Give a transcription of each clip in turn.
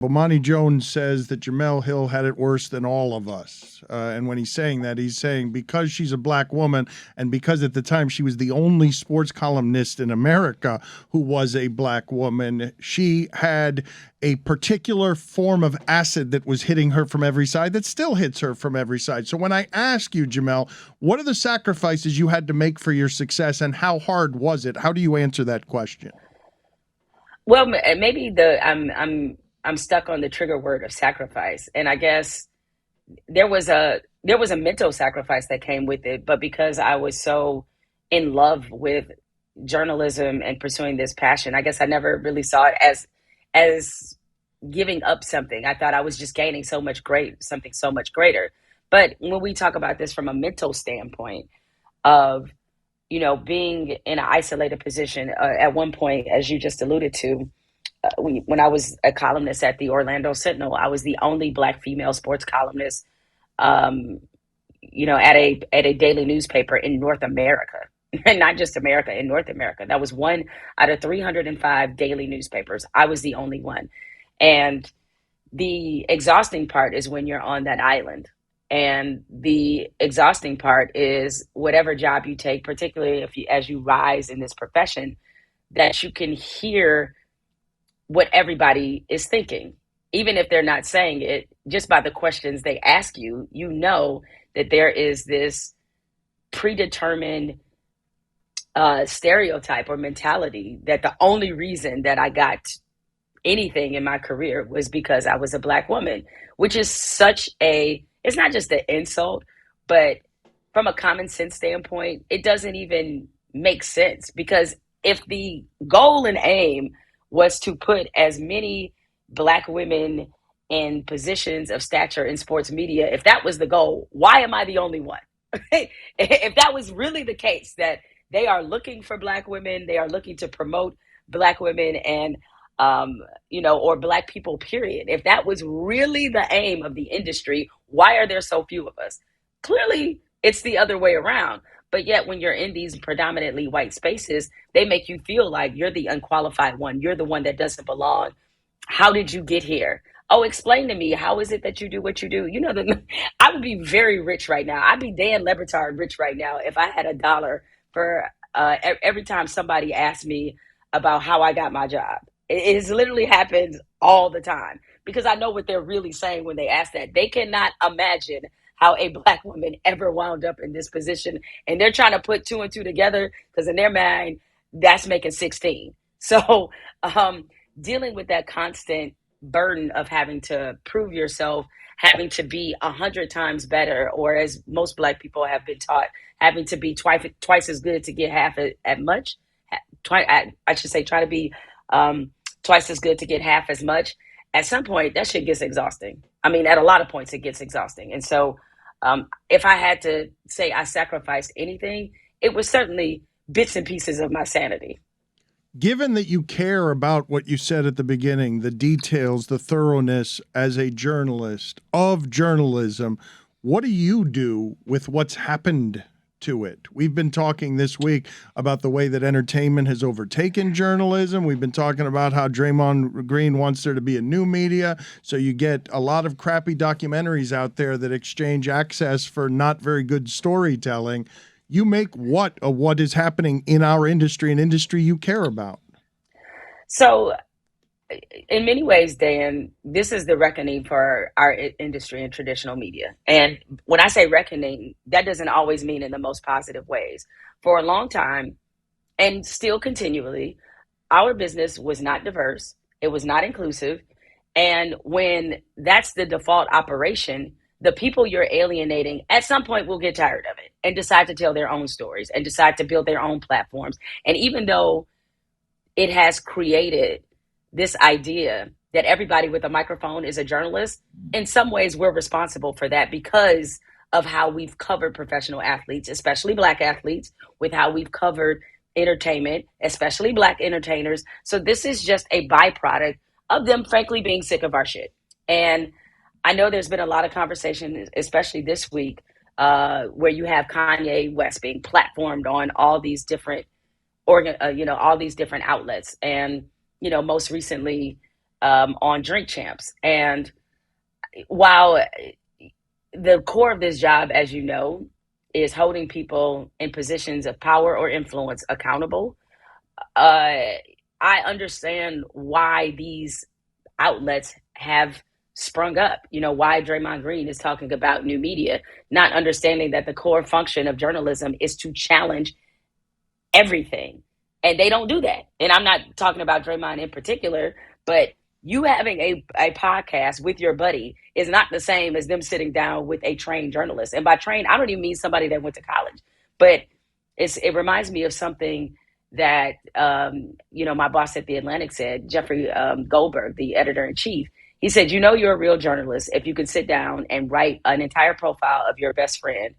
Bomani Jones says that Jemele Hill had it worse than all of us. And when he's saying that, he's saying because she's a black woman and because at the time she was the only sports columnist in America who was a black woman, she had a particular form of acid that was hitting her from every side that still hits her from every side. So when I ask you, Jemele, what are the sacrifices you had to make for your success and how hard was it? How do you answer that question? Well, maybe I'm stuck on the trigger word of sacrifice, and I guess there was a mental sacrifice that came with it. But because I was so in love with journalism and pursuing this passion, I guess I never really saw it as giving up something. I thought I was just gaining something so much greater. But when we talk about this from a mental standpoint of being in an isolated position at one point, as you just alluded to, when I was a columnist at the Orlando Sentinel, I was the only Black female sports columnist, um, at a daily newspaper in North America, and not just America, in North America. That was one out of 305 daily newspapers. I was the only one, and the exhausting part is when you're on that island. And the exhausting part is whatever job you take, particularly if you, as you rise in this profession, that you can hear what everybody is thinking. Even if they're not saying it, just by the questions they ask you, you know that there is this predetermined stereotype or mentality that the only reason that I got anything in my career was because I was a Black woman, which is it's not just an insult, but from a common sense standpoint, it doesn't even make sense because if the goal and aim was to put as many Black women in positions of stature in sports media, if that was the goal, why am I the only one? If that was really the case, that they are looking for Black women, they are looking to promote Black women and or Black people, period. If that was really the aim of the industry, why are there so few of us? Clearly, it's the other way around. But yet, when you're in these predominantly white spaces, they make you feel like you're the unqualified one. You're the one that doesn't belong. How did you get here? Oh, explain to me. How is it that you do what you do? I would be very rich right now. I'd be Dan Le Batard rich right now if I had a dollar for every time somebody asked me about how I got my job. It has literally happened all the time because I know what they're really saying when they ask that. They cannot imagine how a Black woman ever wound up in this position. And they're trying to put two and two together because in their mind, that's making 16. So um, dealing with that constant burden of having to prove yourself, having to be 100 times better, or as most Black people have been taught, having to be twice as good to get half as much. I should say, try to be twice as good to get half as much. At some point, that shit gets exhausting. I mean, at a lot of points, it gets exhausting. And so, if I had to say I sacrificed anything, it was certainly bits and pieces of my sanity. Given that you care about what you said at the beginning, the details, the thoroughness as a journalist of journalism, what do you do with what's happened to it? We've been talking this week about the way that entertainment has overtaken journalism. We've been talking about how Draymond Green wants there to be a new media. So you get a lot of crappy documentaries out there that exchange access for not very good storytelling. You make what of what is happening in our industry, an industry you care about? So, in many ways, Dan, this is the reckoning for our industry and traditional media. And when I say reckoning, that doesn't always mean in the most positive ways. For a long time, and still continually, our business was not diverse, it was not inclusive. And when that's the default operation, the people you're alienating at some point will get tired of it and decide to tell their own stories and decide to build their own platforms. And even though it has created this idea that everybody with a microphone is a journalist, in some ways we're responsible for that because of how we've covered professional athletes, especially Black athletes, with how we've covered entertainment, especially Black entertainers. So this is just a byproduct of them, frankly, being sick of our shit. And I know there's been a lot of conversation, especially this week, where you have Kanye West being platformed on all these different all these different outlets, and most recently, on Drink Champs. And while the core of this job, as you know, is holding people in positions of power or influence accountable, uh, I understand why these outlets have sprung up. You know, why Draymond Green is talking about new media, not understanding that the core function of journalism is to challenge everything. And they don't do that. And I'm not talking about Draymond in particular, but you having a podcast with your buddy is not the same as them sitting down with a trained journalist. And by trained, I don't even mean somebody that went to college, but it reminds me of something that, my boss at The Atlantic said, Jeffrey Goldberg, the editor in chief. He said, you know, you're a real journalist if you can sit down and write an entire profile of your best friend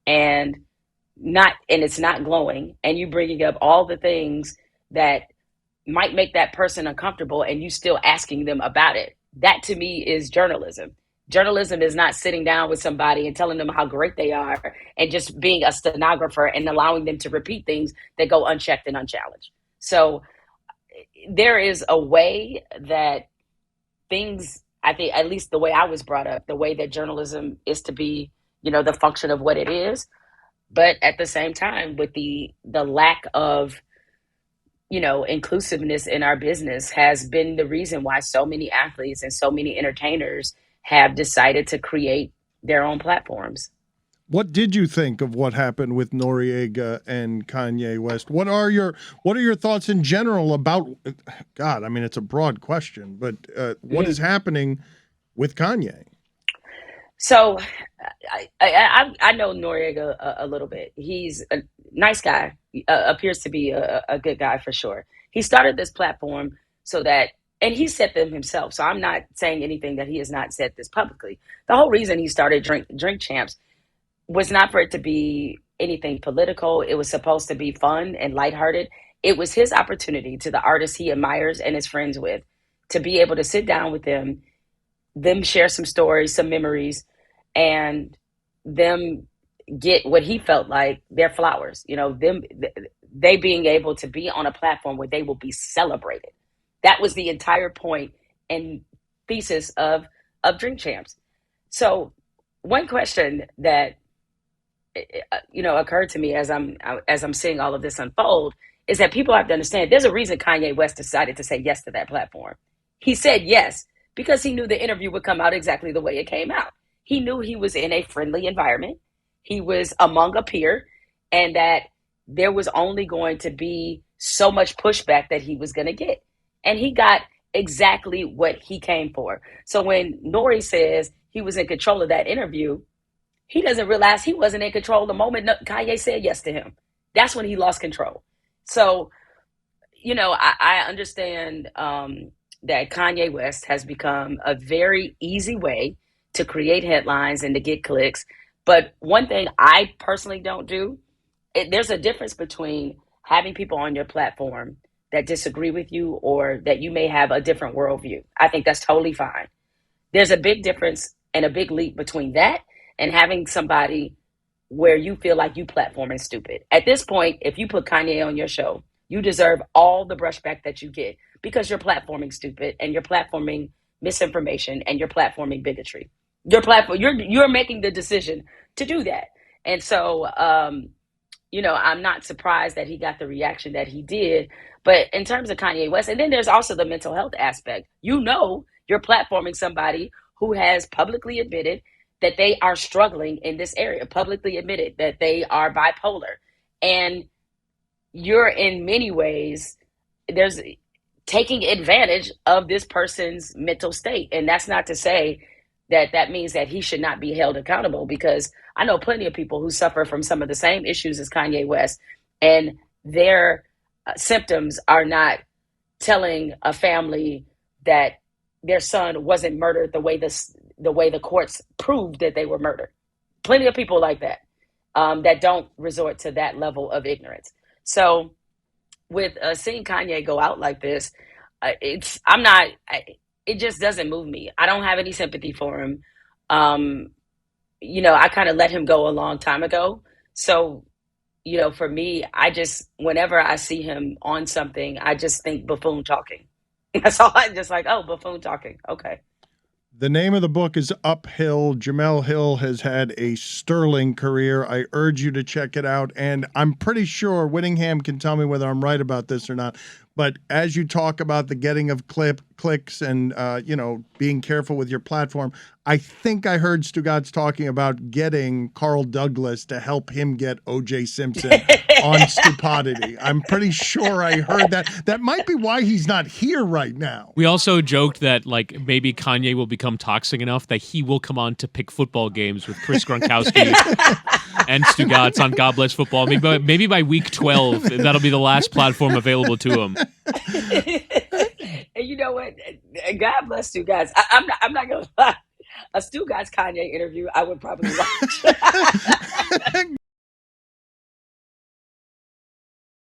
and it's not glowing, and you bringing up all the things that might make that person uncomfortable and you still asking them about it. That to me is journalism. Journalism is not sitting down with somebody and telling them how great they are and just being a stenographer and allowing them to repeat things that go unchecked and unchallenged. So there is a way that things, I think, at least the way I was brought up, the way that journalism is to be, the function of what it is. But at the same time, with the lack of, inclusiveness in our business has been the reason why so many athletes and so many entertainers have decided to create their own platforms. What did you think of what happened with Noriega and Kanye West? What are your thoughts in general about God? I mean, it's a broad question, but what is happening with Kanye? So I know Noriega a little bit. He's a nice guy, appears to be a good guy for sure. He started this platform so that, and he said them himself, so I'm not saying anything that he has not said this publicly. The whole reason he started Drink Champs was not for it to be anything political. It was supposed to be fun and lighthearted. It was his opportunity to the artists he admires and is friends with to be able to sit down with them share some stories, some memories, and them get what he felt like their flowers, they being able to be on a platform where they will be celebrated. That was the entire point and thesis of Drink Champs. So one question that, occurred to me as I'm seeing all of this unfold is that people have to understand there's a reason Kanye West decided to say yes to that platform. He said yes because he knew the interview would come out exactly the way it came out. He knew he was in a friendly environment. He was among a peer, and that there was only going to be so much pushback that he was going to get. And he got exactly what he came for. So when Nori says he was in control of that interview, he doesn't realize he wasn't in control the moment Kanye said yes to him. That's when he lost control. So, I understand that Kanye West has become a very easy way to create headlines and to get clicks. But one thing I personally don't do, there's a difference between having people on your platform that disagree with you or that you may have a different worldview. I think that's totally fine. There's a big difference and a big leap between that and having somebody where you feel like you platforming stupid. At this point, if you put Kanye on your show, you deserve all the brushback that you get because you're platforming stupid and you're platforming misinformation and you're platforming bigotry. You're making the decision to do that. And so, I'm not surprised that he got the reaction that he did. But in terms of Kanye West, and then there's also the mental health aspect. You're platforming somebody who has publicly admitted that they are struggling in this area, publicly admitted that they are bipolar. And you're in many ways, there's taking advantage of this person's mental state. And that's not to say that means that he should not be held accountable, because I know plenty of people who suffer from some of the same issues as Kanye West, and their symptoms are not telling a family that their son wasn't murdered the way the courts proved that they were murdered. Plenty of people like that that don't resort to that level of ignorance. So with seeing Kanye go out like this, it just doesn't move me. I don't have any sympathy for him. I kind of let him go a long time ago. So, for me, whenever I see him on something, I just think buffoon talking. That's all. I just like, oh, buffoon talking. Okay. The name of the book is Uphill. Jemele Hill has had a sterling career. I urge you to check it out. And I'm pretty sure Whittingham can tell me whether I'm right about this or not. But as you talk about the getting of clicks and, being careful with your platform, I think I heard Stugotz talking about getting Carl Douglas to help him get O.J. Simpson on Stupidity. I'm pretty sure I heard that. That might be why he's not here right now. We also joked that like maybe Kanye will become toxic enough that he will come on to pick football games with Chris Gronkowski and Stugotz on God Bless Football. Maybe by week 12, that'll be the last platform available to him. And you know what? God bless Stugotz. I'm not gonna lie. A Stugotz Kanye interview, I would probably watch.